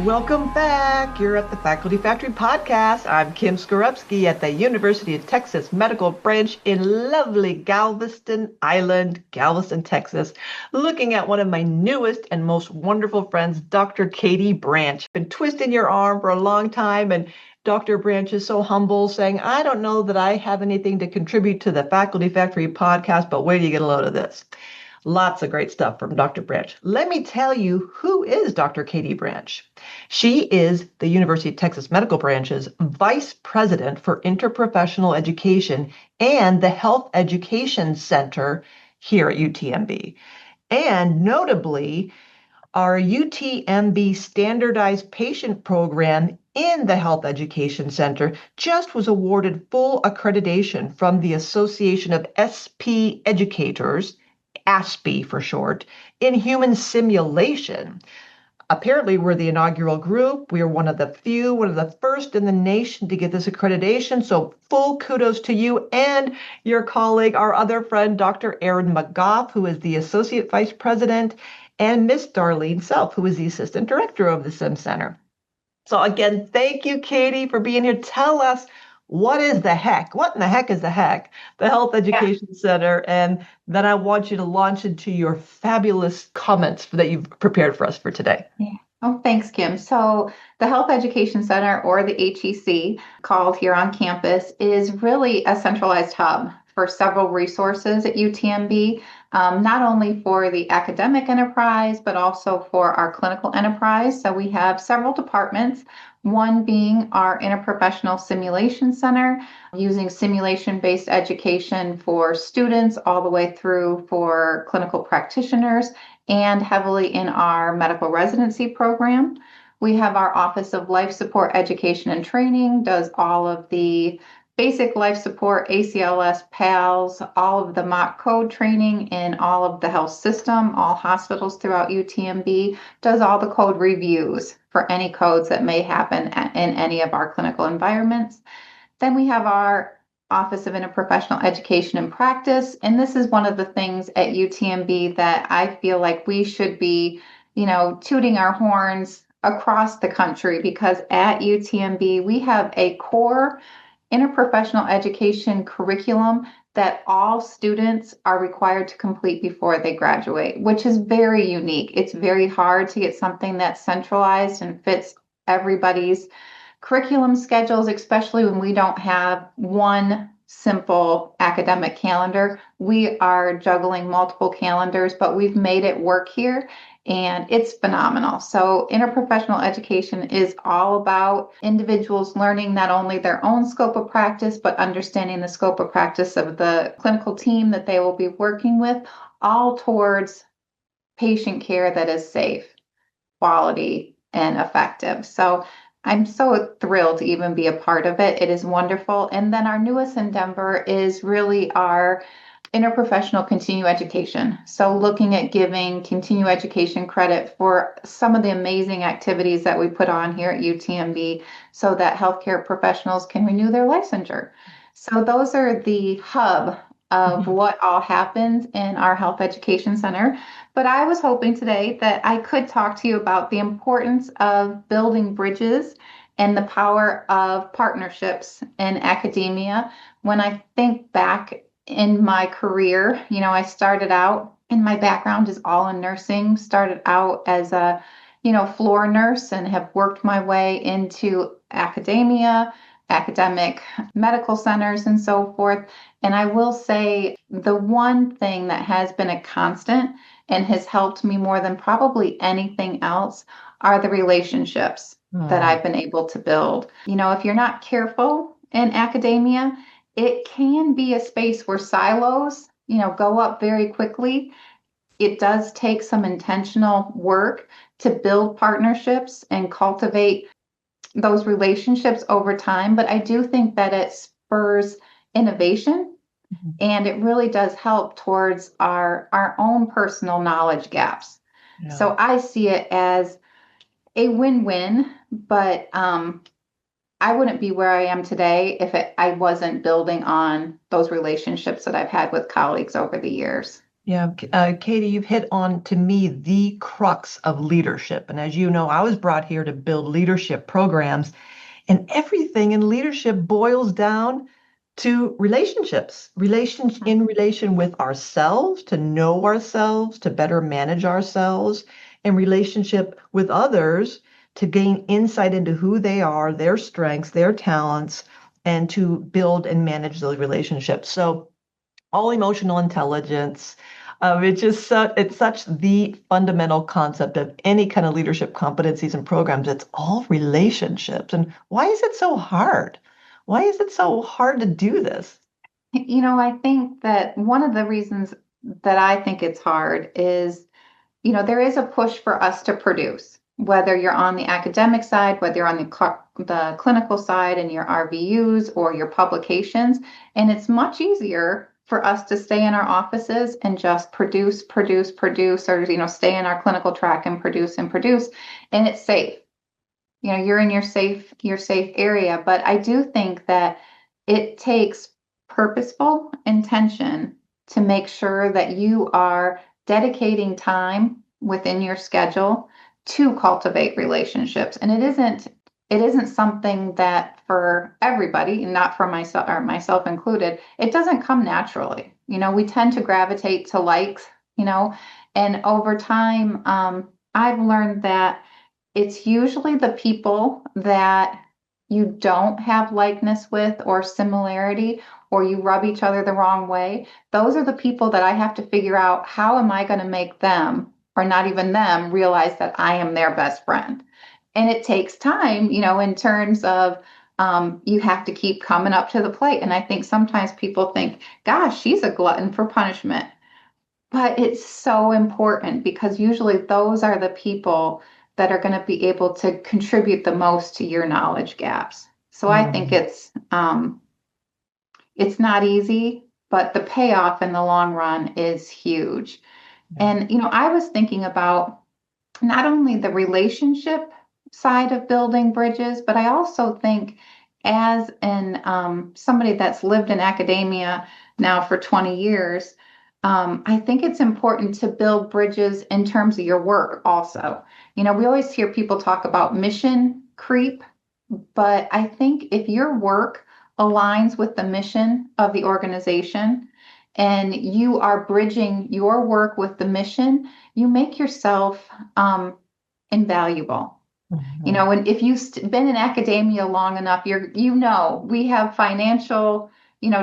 Welcome back. You're at the Faculty Factory Podcast. I'm Kim Skorupski at the University of Texas Medical Branch in lovely Galveston Island, Galveston, Texas, looking at one of my newest and most wonderful friends, Dr. Katie Branch. Been twisting your arm for a long time, and Dr. Branch is so humble, saying, I don't know that I have anything to contribute to the Faculty Factory Podcast, but wait till you get a load of this. Lots of great stuff from Dr. Branch. Let me tell you, who is Dr. Katie Branch? She is the University of Texas Medical Branch's Vice President for Interprofessional Education and the Health Education Center here at UTMB. And notably, our UTMB Standardized Patient Program in the Health Education Center just was awarded full accreditation from the Association of SP Educators, ASPE for short, in human simulation. Apparently, we're the inaugural group. We are one of the first in the nation to get this accreditation. So full kudos to you and your colleague, our other friend, Dr. Erin McGough, who is the Associate Vice President, and Miss Darlene Self, who is the Assistant Director of the Sim Center. So again, thank you, Katie, for being here. Tell us what in the heck is the Health Education Center, and then I want you to launch into your fabulous comments that you've prepared for us for today. Yeah. Oh, thanks, Kim. So the Health Education Center, or the HEC, called here on campus, is really a centralized hub for several resources at UTMB, not only for the academic enterprise, but also for our clinical enterprise. So we have several departments, one being our Interprofessional Simulation Center, using simulation-based education for students all the way through for clinical practitioners, and heavily in our medical residency program. We have our Office of Life Support Education and Training, does all of the basic life support, ACLS, PALS, all of the mock code training in all of the health system, all hospitals throughout UTMB, does all the code reviews for any codes that may happen in any of our clinical environments. Then we have our Office of Interprofessional Education and Practice. And this is one of the things at UTMB that I feel like we should be, tooting our horns across the country, because at UTMB, we have a core interprofessional education curriculum that all students are required to complete before they graduate, which is very unique. It's very hard to get something that's centralized and fits everybody's curriculum schedules, especially when we don't have one simple academic calendar. We are juggling multiple calendars, but we've made it work here, and it's phenomenal. So interprofessional education is all about individuals learning not only their own scope of practice, but understanding the scope of practice of the clinical team that they will be working with, all towards patient care that is safe, quality, and effective. So I'm so thrilled to even be a part of it. It is wonderful. And then our newest endeavor is really our interprofessional continuing education. So looking at giving continuing education credit for some of the amazing activities that we put on here at UTMB so that healthcare professionals can renew their licensure. So those are the hub of what all happens in our Health Education Center. But I was hoping today that I could talk to you about the importance of building bridges and the power of partnerships in academia. When I think back in my career, I started out, and my background is all in nursing, started out as a, floor nurse, and have worked my way into academia, academic medical centers, and so forth. And I will say the one thing that has been a constant and has helped me more than probably anything else are the relationships that I've been able to build. If you're not careful in academia, it can be a space where silos, go up very quickly. It does take some intentional work to build partnerships and cultivate those relationships over time. But I do think that it spurs innovation, and it really does help towards our own personal knowledge gaps. Yeah. So I see it as a win-win, but I wouldn't be where I am today if I wasn't building on those relationships that I've had with colleagues over the years. Yeah, Katie, you've hit on to me the crux of leadership. And as you know, I was brought here to build leadership programs, and everything in leadership boils down to relationships, in relation with ourselves, to know ourselves, to better manage ourselves, and relationship with others to gain insight into who they are, their strengths, their talents, and to build and manage those relationships. So all emotional intelligence. It's such the fundamental concept of any kind of leadership competencies and programs. It's all relationships. And why is it so hard? Why is it so hard to do this? I think that one of the reasons that I think it's hard is, there is a push for us to produce, whether you're on the academic side, whether you're on the clinical side and your RVUs or your publications. And it's much easier for us to stay in our offices and just produce, produce, produce, or, stay in our clinical track and produce and produce. And it's safe. You're in your safe area. But I do think that it takes purposeful intention to make sure that you are dedicating time within your schedule to cultivate relationships. And it isn't something that for everybody, and not for myself or myself included, it doesn't come naturally. We tend to gravitate to likes, and over time, I've learned that it's usually the people that you don't have likeness with or similarity, or you rub each other the wrong way. Those are the people that I have to figure out, how am I going to make them, or not even them, realize that I am their best friend. And it takes time, in terms of you have to keep coming up to the plate. And I think sometimes people think, gosh, she's a glutton for punishment. But it's so important, because usually those are the people that are going to be able to contribute the most to your knowledge gaps. So I think Mm. it's not easy, but the payoff in the long run is huge. Yeah. And I was thinking about not only the relationship side of building bridges, but I also think, as an somebody that's lived in academia now for 20 years, I think it's important to build bridges in terms of your work also. We always hear people talk about mission creep, but I think if your work aligns with the mission of the organization and you are bridging your work with the mission, you make yourself invaluable. Mhm. And if you've been in academia long enough, we have financial,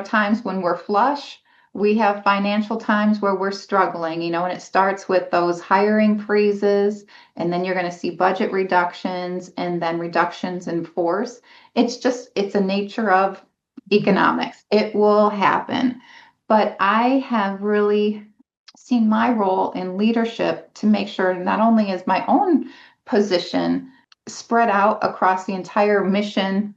times when we're flush. We have financial times where we're struggling, and it starts with those hiring freezes, and then you're going to see budget reductions and then reductions in force. It's a nature of economics. It will happen. But I have really seen my role in leadership to make sure not only is my own position spread out across the entire mission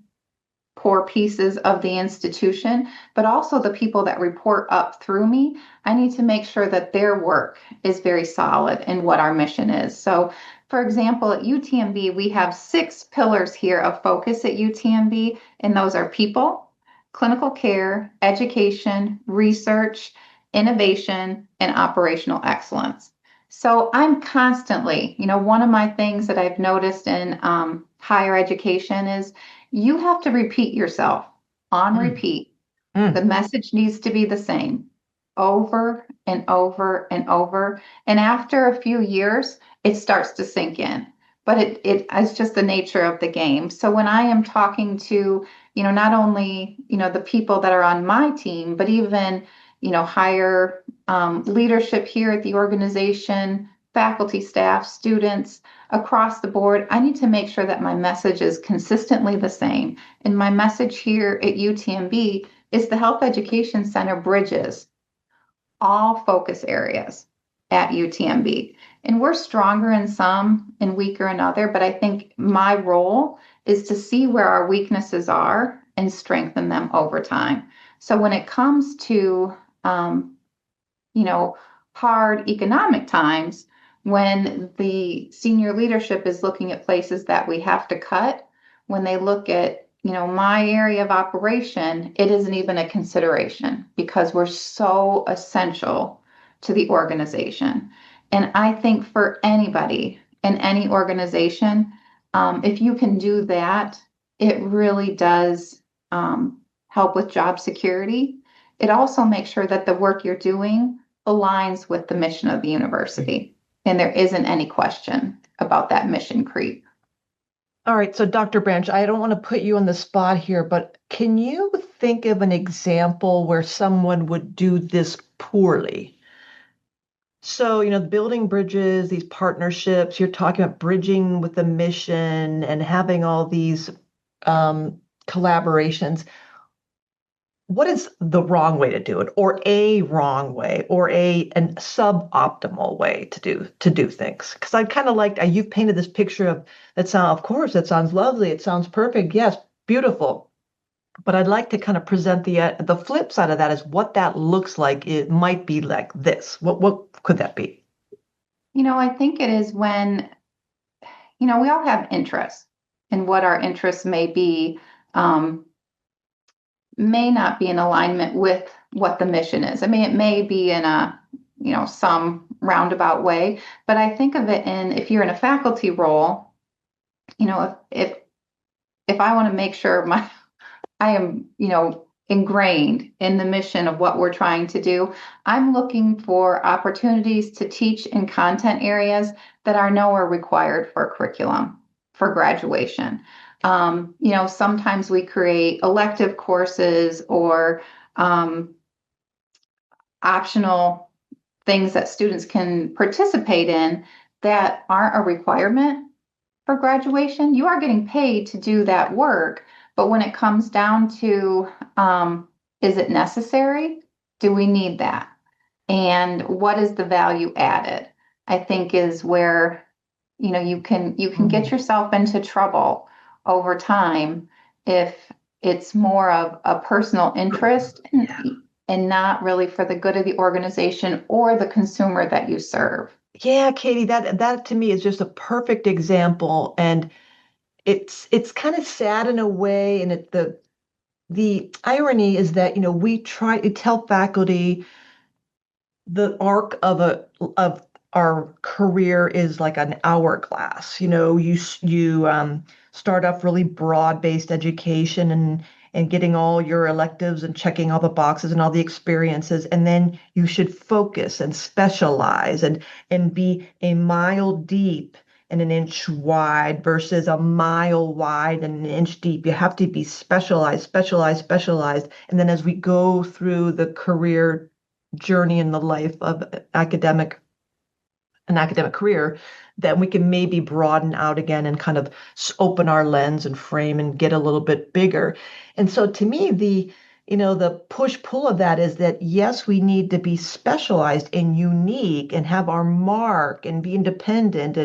core pieces of the institution, but also the people that report up through me. I need to make sure that their work is very solid in what our mission is. So, for example, at UTMB, we have 6 pillars here of focus at UTMB, and those are people, clinical care, education, research, innovation, and operational excellence. So I'm constantly, one of my things that I've noticed in higher education is you have to repeat yourself on Mm. repeat. The Mm. message needs to be the same over and over and over. And after a few years, it starts to sink in. But it's just the nature of the game. So when I am talking to, not only, the people that are on my team, but even, higher leadership here at the organization, faculty, staff, students across the board, I need to make sure that my message is consistently the same. And my message here at UTMB is the Health Education Center bridges all focus areas at UTMB. And we're stronger in some and weaker in other, but I think my role is to see where our weaknesses are and strengthen them over time. So when it comes to, um, you know, hard economic times, when the senior leadership is looking at places that we have to cut, when they look at, my area of operation, it isn't even a consideration because we're so essential to the organization. And I think for anybody in any organization, if you can do that, it really does help with job security. It also makes sure that the work you're doing aligns with the mission of the university, and there isn't any question about that mission creep. All right, so Dr. Branch, I don't want to put you on the spot here, but can you think of an example where someone would do this poorly? So, building bridges, these partnerships, you're talking about bridging with the mission and having all these collaborations. What is the wrong way to do it, or a wrong way, or an suboptimal way to do things? Because I kind of like you've painted this picture of that sound. Of course, that sounds lovely. It sounds perfect. Yes, beautiful. But I'd like to kind of present the flip side of that as what that looks like. It might be like this. What could that be? I think it is when, we all have interests, and what our interests may be may not be in alignment with what the mission is. I mean, it may be in a, some roundabout way, but I think of it in, if you're in a faculty role, if I want to make sure I am, ingrained in the mission of what we're trying to do, I'm looking for opportunities to teach in content areas that are nowhere required for curriculum for graduation. Sometimes we create elective courses or optional things that students can participate in that aren't a requirement for graduation. You are getting paid to do that work, but when it comes down to, is it necessary? Do we need that? And what is the value added? I think is where, you can get yourself into trouble over time if it's more of a personal interest and not really for the good of the organization or the consumer that you serve. Yeah, Katie, that to me is just a perfect example, and it's kind of sad in a way, and the irony is that we try to tell faculty the arc of our career is like an hourglass. You start off really broad-based education and getting all your electives and checking all the boxes and all the experiences, and then you should focus and specialize and be a mile deep and an inch wide versus a mile wide and an inch deep. You have to be specialized, specialized, specialized. And then as we go through the career journey in the life of an academic career, then we can maybe broaden out again and kind of open our lens and frame and get a little bit bigger. And so to me, the push pull of that is that yes, we need to be specialized and unique and have our mark and be independent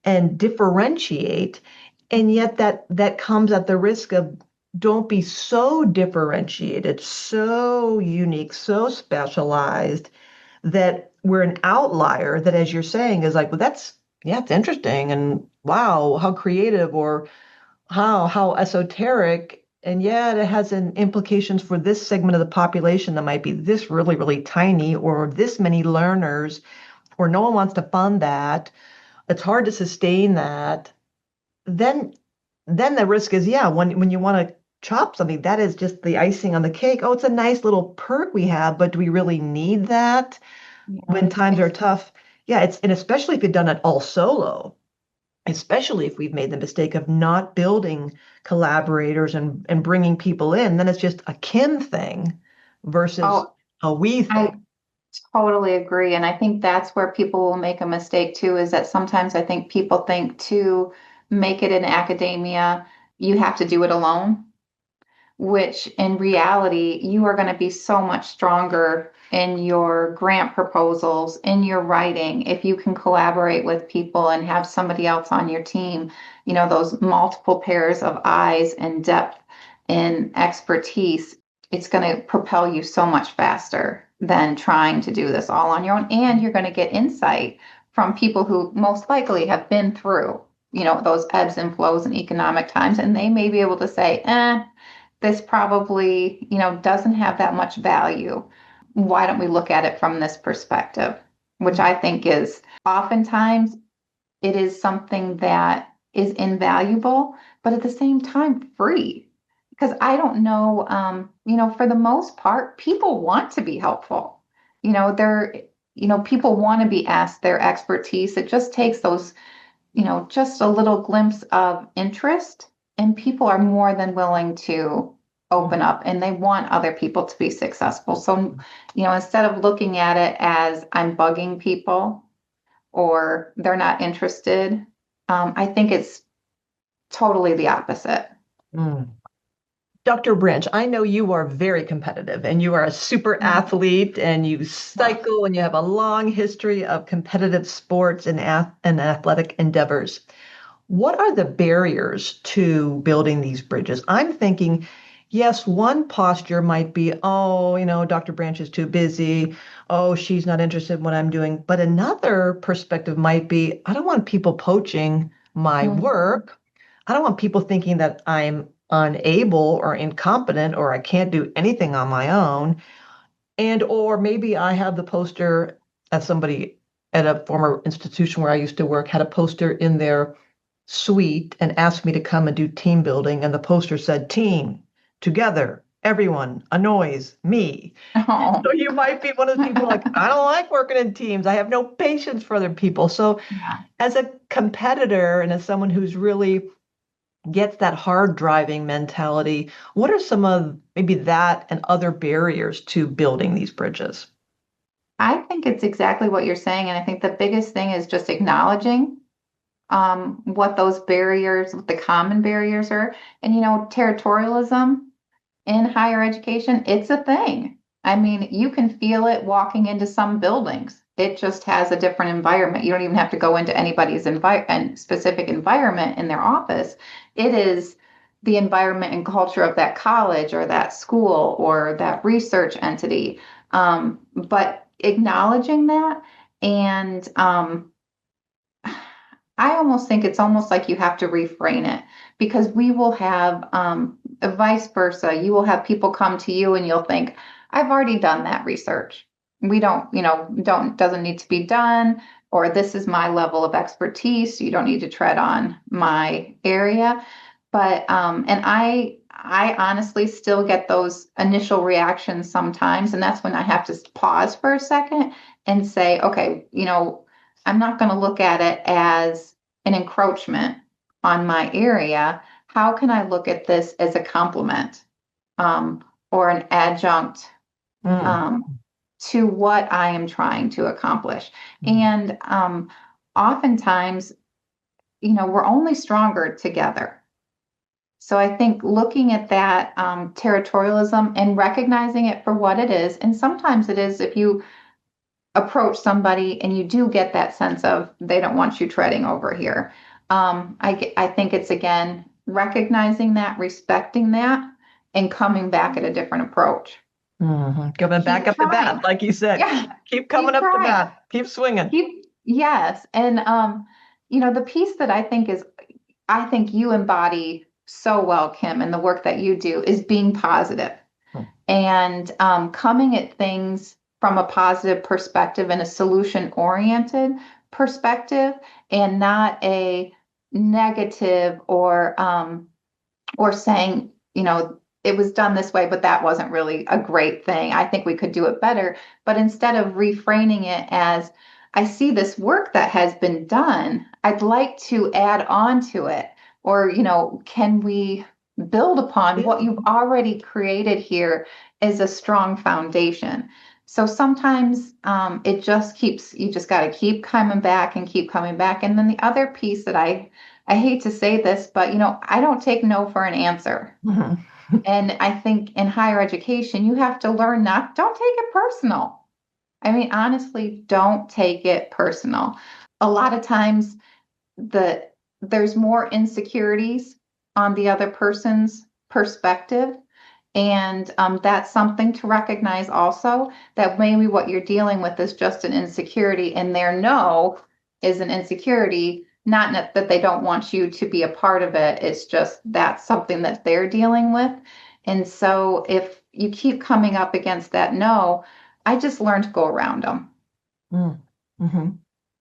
and differentiate. And yet that comes at the risk of don't be so differentiated, so unique, so specialized that we're an outlier that, as you're saying, is like, well, yeah, it's interesting. And wow, how creative, or how esoteric. And yeah, it has an implications for this segment of the population that might be this really, really tiny, or this many learners, or no one wants to fund that. It's hard to sustain that. Then the risk is, yeah, when you want to chop something, that is just the icing on the cake. Oh, it's a nice little perk we have, but do we really need that when times are tough? Yeah, and especially if you've done it all solo, especially if we've made the mistake of not building collaborators and bringing people in, then it's just a Kim thing versus Oh, a we I thing. totally agree. And I think that's where people will make a mistake too, is that sometimes I think people think to make it in academia, you have to do it alone, which in reality, you are going to be so much stronger in your grant proposals, in your writing, if you can collaborate with people and have somebody else on your team, those multiple pairs of eyes and depth and expertise. It's going to propel you so much faster than trying to do this all on your own. And you're going to get insight from people who most likely have been through, those ebbs and flows in economic times. And they may be able to say, this probably, doesn't have that much value. why don't we look at it from this perspective? Which I think is oftentimes it is something that is invaluable, but at the same time free. Because I don't know, for the most part, people want to be helpful. They're, people want to be asked their expertise. It just takes those, just a little glimpse of interest, and people are more than willing to open up and they want other people to be successful. So, instead of looking at it as I'm bugging people or they're not interested, I think it's totally the opposite. Mm. Dr. Branch, I know you are very competitive and you are a super Mm. athlete and you Well, cycle and you have a long history of competitive sports and athletic endeavors. What are the barriers to building these bridges? I'm thinking, yes, one posture might be, oh, Dr. Branch is too busy. Oh, she's not interested in what I'm doing. But another perspective might be, I don't want people poaching my mm, work. I don't want people thinking that I'm unable or incompetent or I can't do anything on my own. And or maybe I have the poster as somebody at a former institution where I used to work had a poster in their suite and asked me to come and do team building. And the poster said, team, together, everyone, annoys me. oh, So you might be one of the people like, I don't like working in teams. I have no patience for other people. So yeah. as a competitor and as someone who's really gets that hard driving mentality, what are some of maybe that and other barriers to building these bridges? I think it's exactly what you're saying. And I think the biggest thing is just acknowledging what those barriers, what the common barriers are. And, territorialism in higher education, it's a thing. I mean, you can feel it walking into some buildings. It just has a different environment. You don't even have to go into anybody's specific environment in their office. It is the environment and culture of that college or that school or that research entity. But acknowledging that and I almost think it's almost like you have to refrain it because we will have vice versa. You will have people come to you and you'll think, I've already done that research. We don't, doesn't need to be done, or this is my level of expertise. So you don't need to tread on my area. But and I honestly still get those initial reactions sometimes, and that's when I have to pause for a second and say, okay, I'm not going to look at it as an encroachment on my area. How can I look at this as a compliment or an adjunct Mm. to what I am trying to accomplish? Mm. And oftentimes, we're only stronger together. So I think looking at that territorialism and recognizing it for what it is, and sometimes it is if you approach somebody and you do get that sense of they don't want you treading over here. I think it's again recognizing that, respecting that, and coming back at a different approach. Coming back Keep up to bat, trying. like you said. Yeah, Keep coming keep up to trying. bat. Keep swinging. Yes. And the piece that I think you embody so well, Kim, and the work that you do is being positive Mm. and coming at things from a positive perspective and a solution oriented perspective and not a negative or saying, it was done this way, but that wasn't really a great thing. I think we could do it better. But instead of reframing it as, I see this work that has been done, I'd like to add on to it. Or, can we build upon what Yeah. you've already created here as a strong foundation? So sometimes you just got to keep coming back and keep coming back. And then the other piece that I hate to say this, but I don't take no for an answer. Mhm. And I think in higher education, you have to learn don't take it personal. I mean, honestly, don't take it personal. A lot of times there's more insecurities on the other person's perspective. And that's something to recognize also that maybe what you're dealing with is just an insecurity, and their no is an insecurity, not that they don't want you to be a part of it. It's just that's something that they're dealing with. And so if you keep coming up against that no, I just learned to go around them, Mm. Hmm.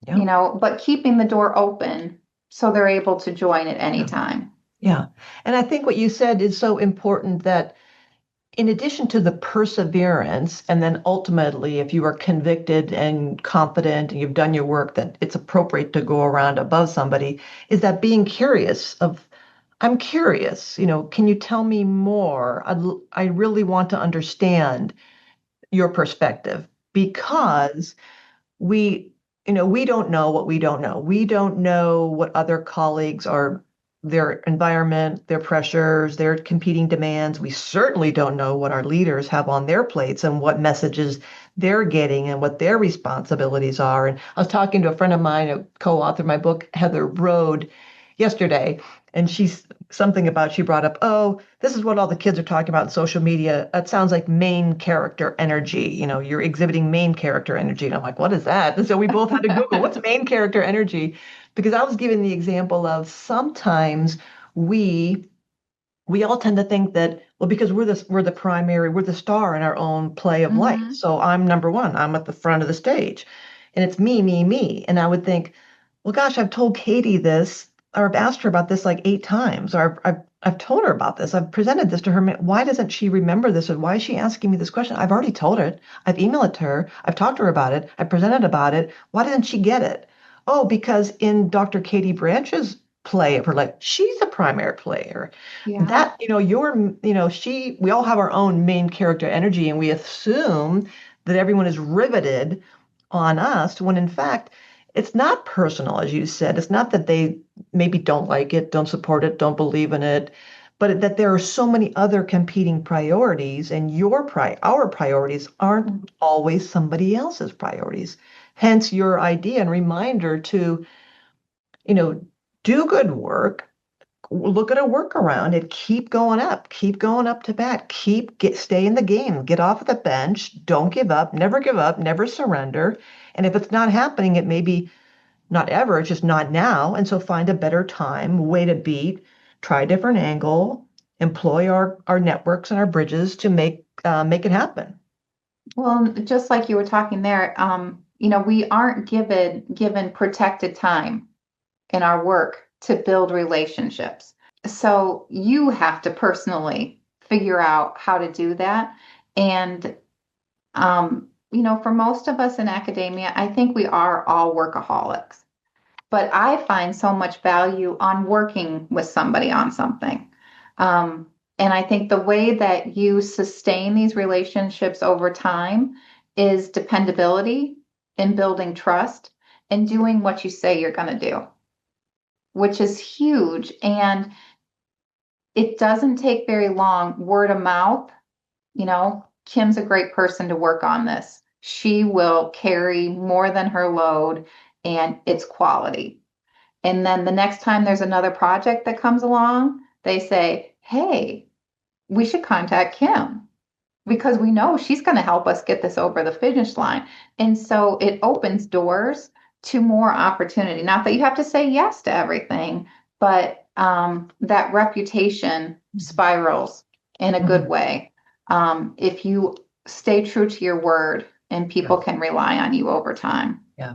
Yeah. but keeping the door open so they're able to join at any Yeah. time. Yeah. And I think what you said is so important that in addition to the perseverance, and then ultimately, if you are convicted and confident and you've done your work, that it's appropriate to go around above somebody, is that being curious of, I'm curious, can you tell me more? I really want to understand your perspective because we we don't know what we don't know. We don't know what other colleagues are, their environment, their pressures, their competing demands. We certainly don't know what our leaders have on their plates and what messages they're getting and what their responsibilities are. And I was talking to a friend of mine, a co-author of my book, Heather Broad, yesterday, and she brought up, oh, this is what all the kids are talking about in social media. That sounds like main character energy. You're exhibiting main character energy. And I'm like, what is that? And so we both had to Google what's main character energy, because I was given the example of sometimes we we all tend to think that, well, because we're the primary, we're the star in our own play of life. Hmm. So I'm number one, I'm at the front of the stage. And it's me, me, me. And I would think, well, gosh, I've told Katie this, or I've asked her about this like 8 times, or I've told her about this. I've presented this to her. Why doesn't she remember this? Or why is she asking me this question? I've already told her it. I've emailed it to her. I've talked to her about it. I've presented about it. Why didn't she get it? Oh, because in Dr. Katie Branch's play of her life, she's the primary player. Yeah. That, we all have our own main character energy, and we assume that everyone is riveted on us when in fact, it's not personal, as you said. It's not that they maybe don't like it, don't support it, don't believe in it, but that there are so many other competing priorities, and our priorities aren't always somebody else's priorities. Hence your idea and reminder to, you know, do good work, look at a workaround and keep going up to bat, stay in the game, get off the bench, don't give up, never surrender. And if it's not happening, it may be not ever, it's just not now. And so find a better time, way to beat, try a different angle, employ our networks and our bridges to make it happen. Well, just like you were talking there, we aren't given protected time in our work to build relationships. So you have to personally figure out how to do that. And for most of us in academia, I think we are all workaholics. But I find so much value on working with somebody on something. And I think the way that you sustain these relationships over time is dependability and building trust and doing what you say you're going to do, which is huge. And it doesn't take very long, word of mouth. Kim's a great person to work on this. She will carry more than her load, and it's quality. And then the next time there's another project that comes along, they say, hey, we should contact Kim because we know she's going to help us get this over the finish line. And so it opens doors to more opportunity. Not that you have to say yes to everything, but that reputation spirals in a good Mhm. way. If you stay true to your word and Yeah. people can rely on you over time. Yeah.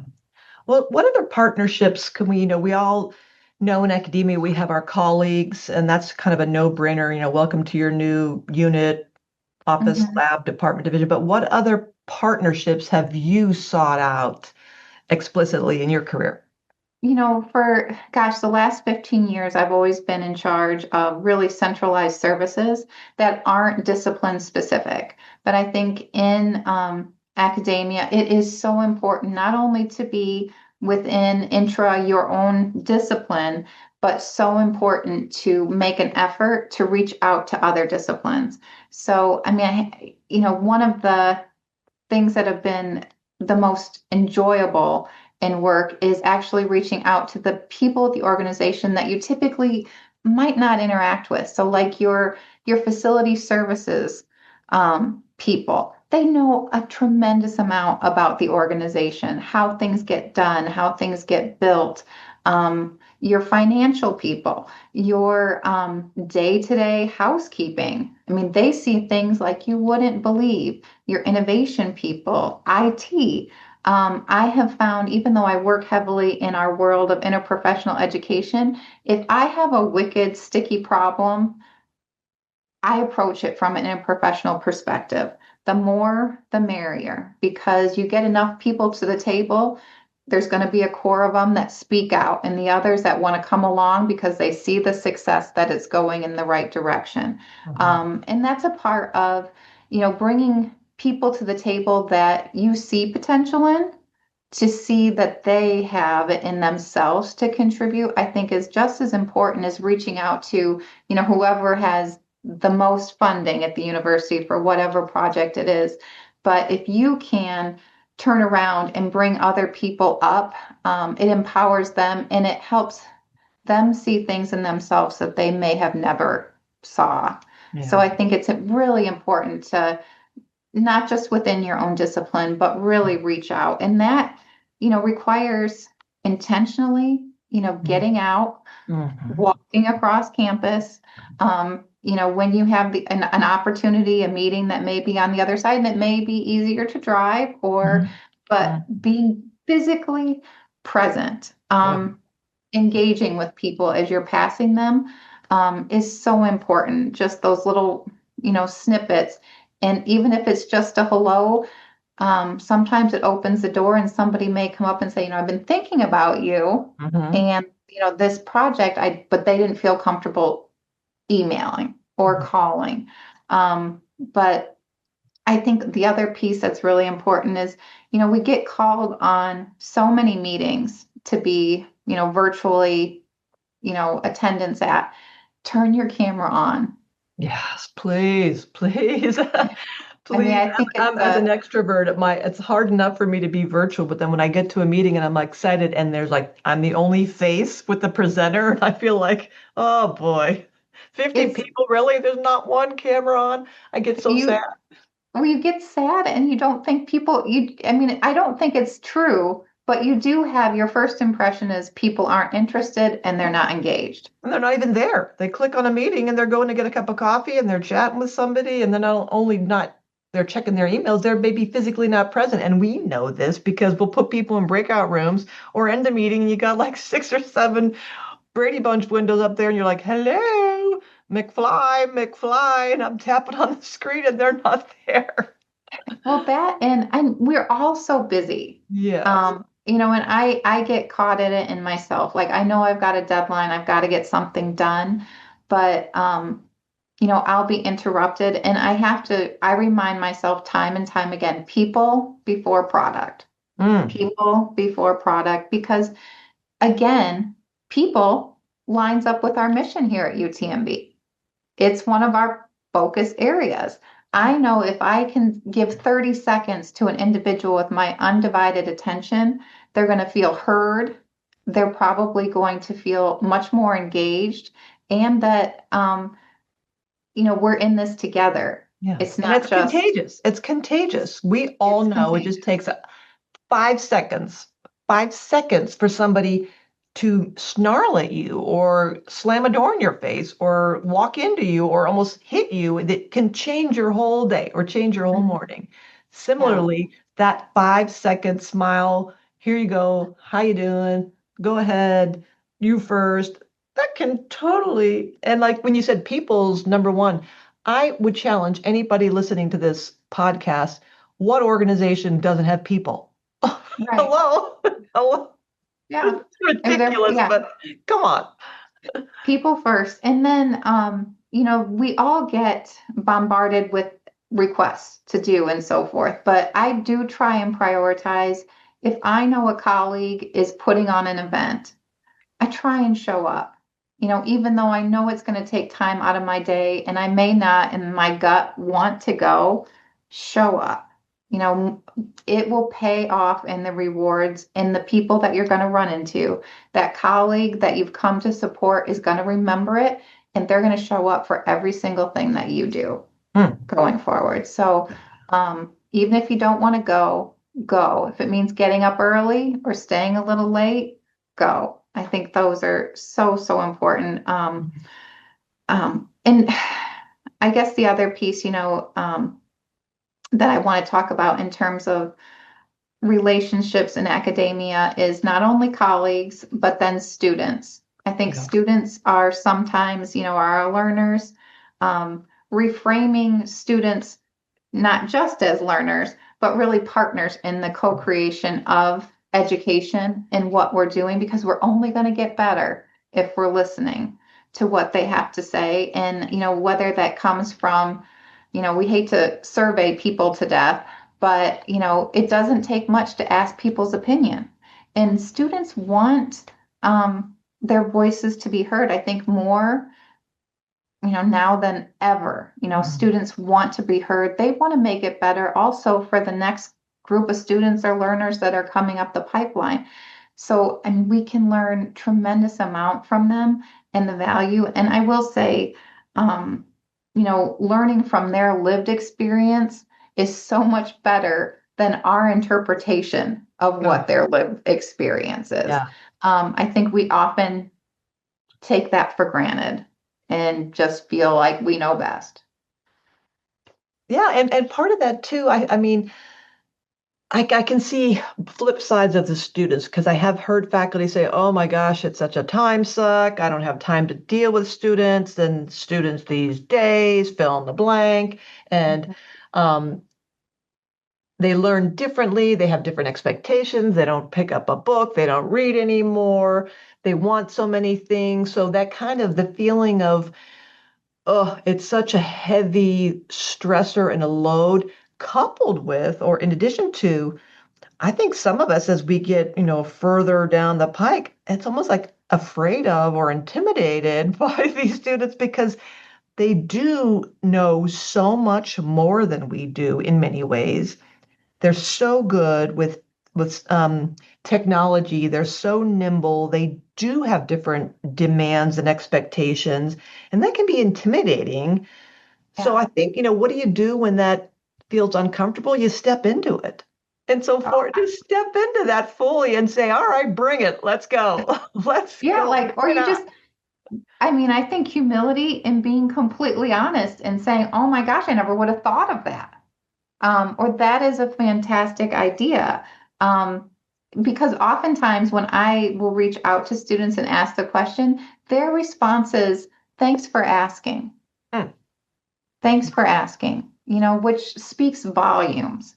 Well, what other partnerships can we all know in academia we have our colleagues, and that's kind of a no-brainer, welcome to your new unit, office, Mhm. lab, department, division. But what other partnerships have you sought out explicitly in your career? For gosh, the last 15 years, I've always been in charge of really centralized services that aren't discipline specific. But I think in academia, it is so important not only to be within your own discipline, but so important to make an effort to reach out to other disciplines. So, I mean, one of the things that have been the most enjoyable in work is actually reaching out to the people at the organization that you typically might not interact with. So, like your facility services people, they know a tremendous amount about the organization, how things get done, how things get built. your financial people, your day-to-day housekeeping. I mean, they see things like you wouldn't believe. Your innovation people, IT. I have found, even though I work heavily in our world of interprofessional education, if I have a wicked, sticky problem, I approach it from an interprofessional perspective. The more, the merrier, because you get enough people to the table, there's going to be a core of them that speak out, and the others that want to come along because they see the success that it's going in the right direction. And that's a part of, bringing people to the table that you see potential in, to see that they have it in themselves to contribute, I think is just as important as reaching out to, whoever has the most funding at the university for whatever project it is. But if you can turn around and bring other people up, it empowers them and it helps them see things in themselves that they may have never saw. So Yeah. I think it's really important to not just within your own discipline, but really reach out. And that, requires intentionally, getting out, Mm-hmm. walking across campus. When you have an opportunity, a meeting that may be on the other side, and it may be easier to drive, but being physically present, engaging with people as you're passing them, is so important. Just those little, snippets. And even if it's just a hello, sometimes it opens the door and somebody may come up and say, I've been thinking about you Mm-hmm. and, this project, but they didn't feel comfortable emailing or calling. But I think the other piece that's really important is, we get called on so many meetings to be, virtually, attendance at. Turn your camera on. Yes, please, please. I mean, Please, I think it's as an extrovert, it's hard enough for me to be virtual, but then when I get to a meeting and I'm like excited and there's like I'm the only face with the presenter, and I feel like, oh boy, 50 it's people, really? There's not one camera on. I get so sad. you well, you get sad and you don't think I mean, I don't think it's true, but you do have your first impression is people aren't interested and they're not engaged. And they're not even there. They click on a meeting and they're going to get a cup of coffee and they're chatting with somebody, and then not only not they're checking their emails, they're maybe physically not present. And we know this because we'll put people in breakout rooms or end the meeting and you got like 6 or 7 Brady Bunch windows up there and you're like, hello, McFly, McFly, and I'm tapping on the screen and they're not there. Well, that and we're all so busy. Yes. And I get caught in it in myself. Like I know I've got a deadline, I've got to get something done, but I'll be interrupted and I remind myself time and time again, people before product. Mm. People before product, because again, people lines up with our mission here at UTMB. It's one of our focus areas. I know if I can give 30 seconds to an individual with my undivided attention, they're going to feel heard. They're probably going to feel much more engaged, and that, we're in this together. Yes. It's And not it's just, contagious. It's contagious. We all it's know it just contagious. takes 5 seconds, 5 seconds for somebody to snarl at you or slam a door in your face or walk into you or almost hit you that can change your whole day or change your whole morning. Yeah. Similarly, that 5 second smile, here you go, how you doing? Go ahead, you first. That can totally, and like when you said people's number one, I would challenge anybody listening to this podcast, what organization doesn't have people? Right. Hello? Hello? Yeah. It's And ridiculous, yeah. but come on. People first. And then, we all get bombarded with requests to do and so forth. But I do try and prioritize. If I know a colleague is putting on an event, I try and show up. Even though I know it's going to take time out of my day and I may not in my gut want to go, show up. You know, it will pay off in the rewards and the people that you're going to run into. That colleague that you've come to support is going to remember it and they're going to show up for every single thing that you do Hmm. going forward. So, even if you don't want to go, go. If it means getting up early or staying a little late, go. I think those are so, so important. And I guess the other piece, that I want to talk about in terms of relationships in academia is not only colleagues, but then students. I think Yeah. students are sometimes, our learners, reframing students not just as learners, but really partners in the co-creation of education and what we're doing, because we're only going to get better if we're listening to what they have to say. And, whether that comes from, we hate to survey people to death, but, it doesn't take much to ask people's opinion. And students want their voices to be heard, I think, more now than ever. Mhm. Students want to be heard. They want to make it better also for the next group of students or learners that are coming up the pipeline. So, and we can learn tremendous amount from them and the value. And I will say, um, learning from their lived experience is so much better than our interpretation of Oh, what their lived experience is. yeah. I think we often take that for granted and just feel like we know best. Yeah, and part of that too, I mean, I can see flip sides of the students because I have heard faculty say, "Oh my gosh, it's such a time suck. I don't have time to deal with students and students these days, fill in the blank." And um, they learn differently. They have different expectations. They don't pick up a book. They don't read anymore. They want so many things. So that kind of the feeling of, oh, it's such a heavy stressor and a load coupled with, or in addition to, I think some of us, as we get, further down the pike, it's almost like afraid of or intimidated by these students because they do know so much more than we do in many ways. They're so good with technology. They're so nimble. They do have different demands and expectations, and that can be intimidating. So Yeah. I think, what do you do when that feels uncomfortable? You step into it. And so for to step into that fully and say, all right, bring it. Let's go. Let's Yeah, go. like, or Bring it you on. just, I mean, I think humility and being completely honest and saying, oh my gosh, I never would have thought of that. Or that is a fantastic idea. Um, because oftentimes when I will reach out to students and ask the question, their response is, thanks for asking. Hmm. Thanks for asking, which speaks volumes.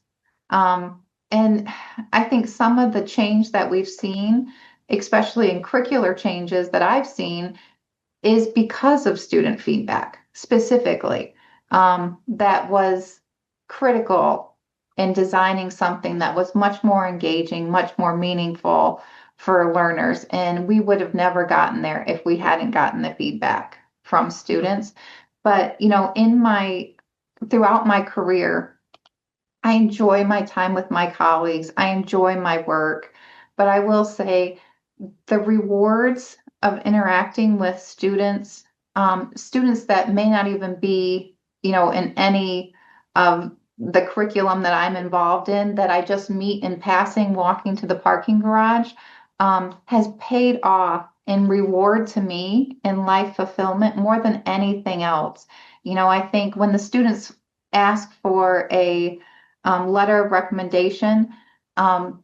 And I think some of the change that we've seen, especially in curricular changes that I've seen, is because of student feedback specifically. That was critical in designing something that was much more engaging, much more meaningful for learners. And we would have never gotten there if we hadn't gotten the feedback from students. But, throughout my career, I enjoy my time with my colleagues. I enjoy my work. But I will say the rewards of interacting with students, students that may not even be, in any of the curriculum that I'm involved in, that I just meet in passing, walking to the parking garage, has paid off in reward to me in life fulfillment more than anything else. I think when the students ask for a letter of recommendation, um,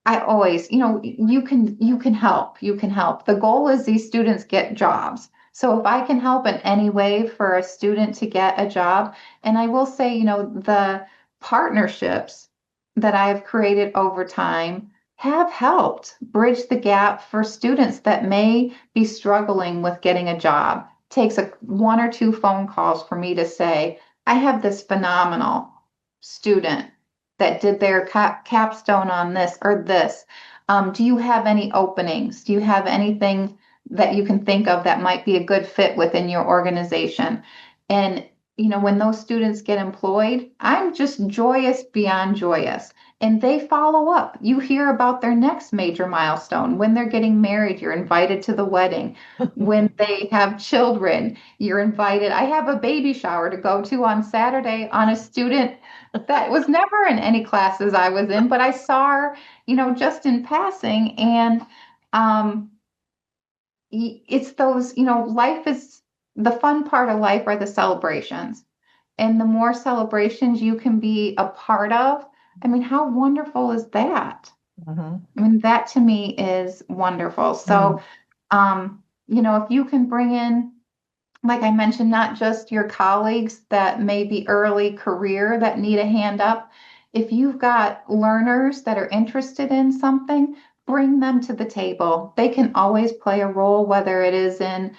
I always, you can help. You can help. The goal is these students get jobs. So if I can help in any way for a student to get a job, and I will say, the partnerships that I've created over time have helped bridge the gap for students that may be struggling with getting a job. Takes one or two phone calls for me to say, I have this phenomenal student that did their capstone on this or this. Do you have any openings? Do you have anything that you can think of that might be a good fit within your organization? And, when those students get employed, I'm just joyous beyond joyous. And they follow up. You hear about their next major milestone. When they're getting married, you're invited to the wedding. When they have children, you're invited. I have a baby shower to go to on Saturday on a student that was never in any classes I was in, but I saw her, just in passing. And it's those, life is the fun part of life are the celebrations. And the more celebrations you can be a part of, I mean, how wonderful is that? Mhm. I mean, that to me is wonderful. So, Mm. if you can bring in, like I mentioned, not just your colleagues that may be early career that need a hand up. If you've got learners that are interested in something, bring them to the table. They can always play a role, whether it is in,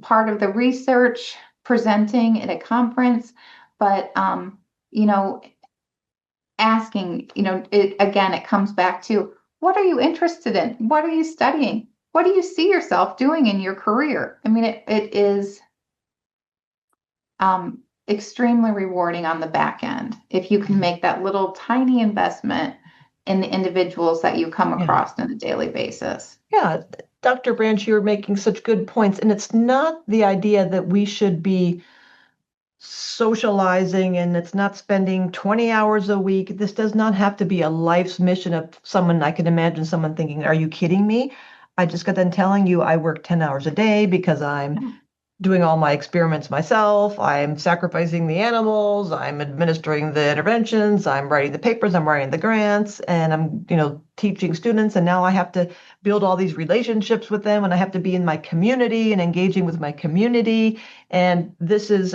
part of the research, presenting at a conference, but, you know, asking, it comes back to what are you interested in? What are you studying? What do you see yourself doing in your career? I mean, it is extremely rewarding on the back end if you can make that little tiny investment in the individuals that you come Yeah. across on a daily basis. Yeah. Dr. Branch, you're making such good points. And it's not the idea that we should be socializing and it's not spending 20 hours a week. This does not have to be a life's mission of someone. I can imagine someone thinking, are you kidding me? I just got done telling you I work 10 hours a day because I'm doing all my experiments myself. I'm sacrificing the animals. I'm administering the interventions. I'm writing the papers. I'm writing the grants, and I'm, teaching students. And now I have to build all these relationships with them, and I have to be in my community and engaging with my community. And this is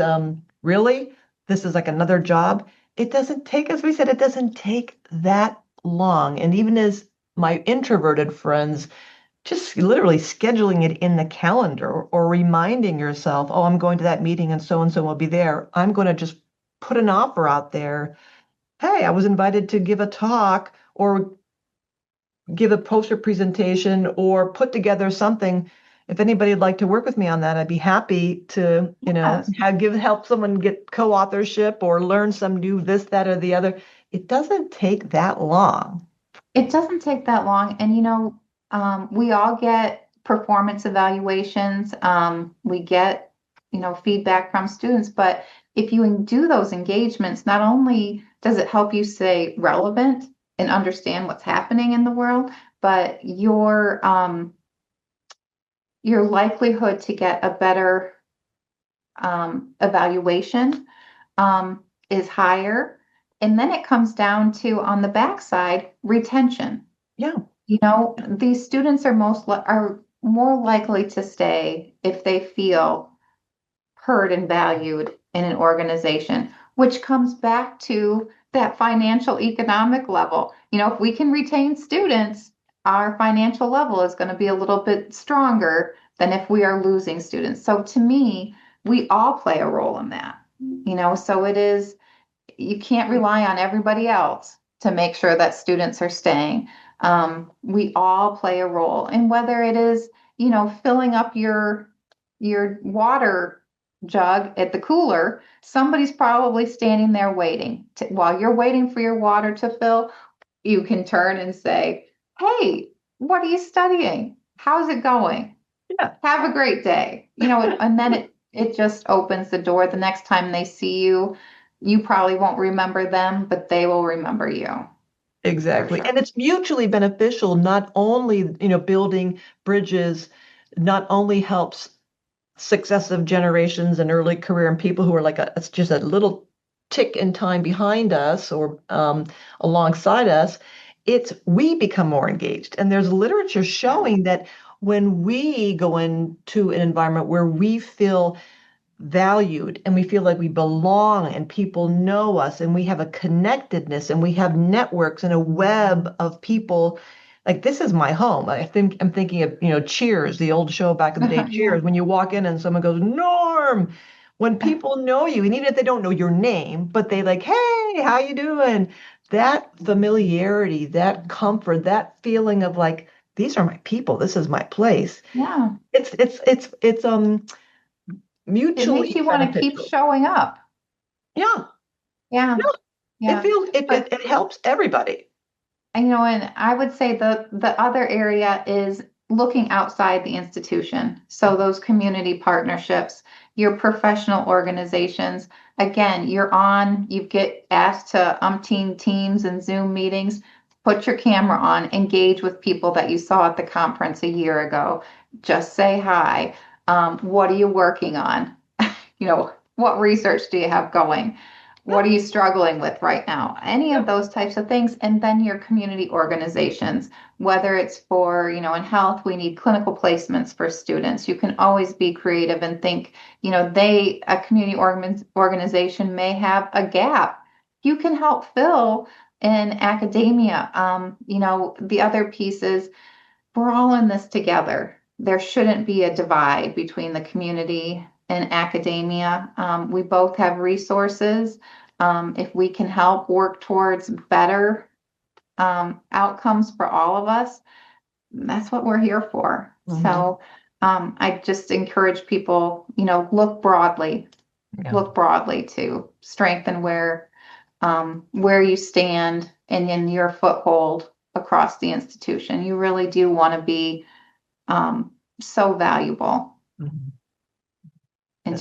really, this is like another job. It doesn't take, as we said, it doesn't take that long. And even as my introverted friends just literally scheduling it in the calendar or reminding yourself, oh, I'm going to that meeting and so will be there. I'm going to just put an offer out there. Hey, I was invited to give a talk or give a poster presentation or put together something. If anybody'd like to work with me on that, I'd be happy to, Yes, help someone get co-authorship or learn some new this, that, or the other. It doesn't take that long. it doesn't take that long. And, we all get performance evaluations. We get, feedback from students. But if you do those engagements, not only does it help you stay relevant and understand what's happening in the world, but your likelihood to get a better evaluation is higher. And then it comes down to on the backside, retention. Yeah. These students are more likely to stay if they feel heard and valued in an organization, which comes back to that financial economic level. If we can retain students, our financial level is going to be a little bit stronger than if we are losing students. So to me, we all play a role in that. So it is, you can't rely on everybody else to make sure that students are staying. We all play a role, and whether it is, filling up your water jug at the cooler, somebody's probably standing there waiting. While you're waiting for your water to fill, you can turn and say, "Hey, what are you studying? How's it going? Yeah. Have a great day." And then it just opens the door. The next time they see you, you probably won't remember them, but they will remember you for Exactly. sure. And it's mutually beneficial, not only, building bridges, not only helps successive generations and early career and people who are like it's just a little tick in time behind us or alongside us, it's we become more engaged. And there's literature showing that when we go into an environment where we feel valued and we feel like we belong and people know us and we have a connectedness and we have networks and a web of people like this is my home. I'm thinking of Cheers, the old show back in the day, Yeah. Cheers, when you walk in and someone goes Norm, when people know you and even if they don't know your name but they like, hey, how you doing, that familiarity, that comfort, that feeling of like these are my people, this is my place. Yeah. It's It makes mutually you want to keep beneficial. showing up. Yeah, Yeah. no, it Yeah. feels it, But it, it helps everybody. And I would say the other area is looking outside the institution. So those community partnerships, your professional organizations, again, you get asked to umpteen teams and Zoom meetings, put your camera on, engage with people that you saw at the conference a year ago. Just say hi. What are you working on? What research do you have going? What are you struggling with right now? Any of those types of things. And then your community organizations, whether it's for, in health, we need clinical placements for students. You can always be creative and think, a community organization may have a gap. You can help fill in academia. The other pieces, we're all in this together. There shouldn't be a divide between the community and academia. We both have resources. If we can help work towards better outcomes for all of us, that's what we're here for. Mm-hmm. So I just encourage people, look broadly, to strengthen where you stand and in your foothold across the institution. You really do want to be so valuable. Mm-hmm. And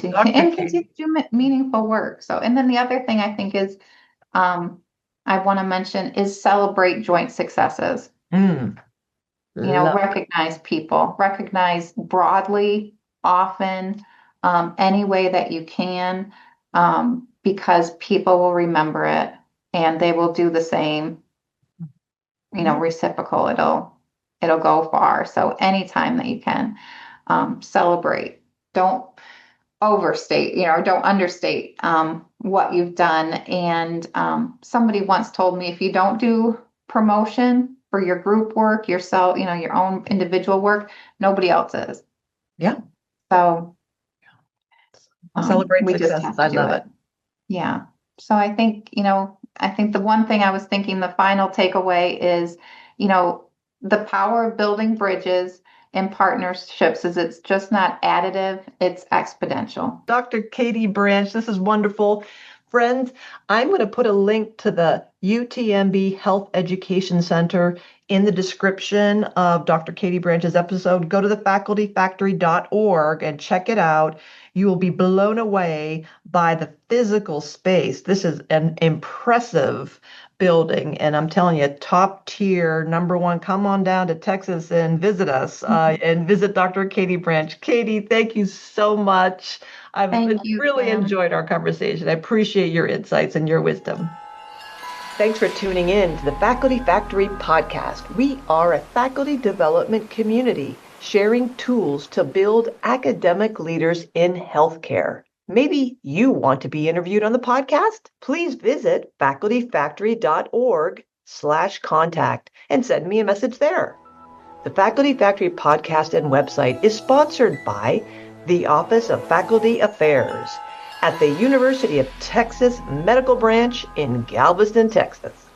continue to do meaningful work. So, and then the other thing I think is, I want to mention is celebrate joint successes. Recognize people, recognize broadly, often, any way that you can, because people will remember it and they will do the same. Reciprocal. It'll go far. So anytime that you can, celebrate. Don't overstate, don't understate what you've done. And somebody once told me, if you don't do promotion for your group work, yourself, your own individual work, nobody else is. Yeah. So celebrate we success. just have to I do love it. Yeah. So I think, the one thing I was thinking, the final takeaway is, the power of building bridges and partnerships is it's just not additive, it's exponential. Dr. Katie Branch, this is wonderful. Friends, I'm going to put a link to the UTMB Health Education Center in the description of Dr. Katie Branch's episode. Go to thefacultyfactory.org and check it out. You will be blown away by the physical space. This is an impressive building, and I'm telling you, top tier, number one. Come on down to Texas and visit us and visit Dr. Katie Branch. Katie, thank you so much. I've really enjoyed our conversation. I appreciate your insights and your wisdom. Thanks for tuning in to the Faculty Factory podcast. We are a faculty development community sharing tools to build academic leaders in healthcare. Maybe you want to be interviewed on the podcast? Please visit facultyfactory.org/contact and send me a message there. The Faculty Factory podcast and website is sponsored by the Office of Faculty Affairs at the University of Texas Medical Branch in Galveston, Texas.